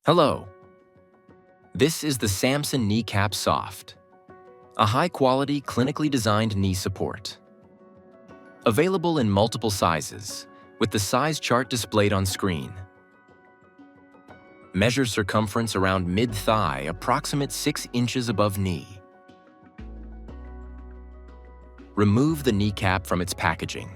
Hello. This is the SAMSON Knee Cap Soft, a high-quality, clinically designed knee support. Available in multiple sizes, with the size chart displayed on screen. Measure circumference around mid-thigh, approximate 6 inches above knee. Remove the knee cap from its packaging.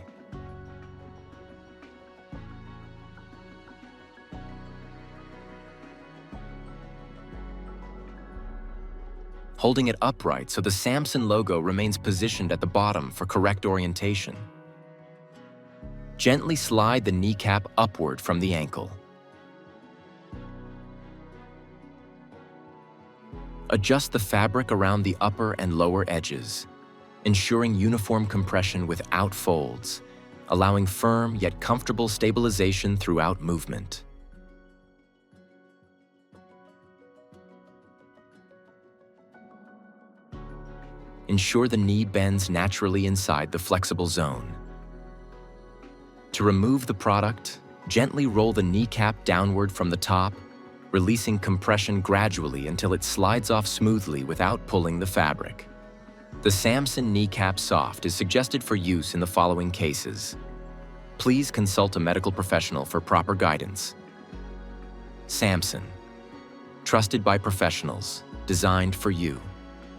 Holding it upright so the SAMSON logo remains positioned at the bottom for correct orientation. Gently slide the knee cap upward from the ankle. Adjust the fabric around the upper and lower edges, ensuring uniform compression without folds, allowing firm yet comfortable stabilization throughout movement. Ensure the knee bends naturally inside the flexible zone. To remove the product, gently roll the knee cap downward from the top, releasing compression gradually until it slides off smoothly without pulling the fabric. The SAMSON Knee Cap Soft is suggested for use in the following cases. Please consult a medical professional for proper guidance. SAMSON, trusted by professionals, designed for you.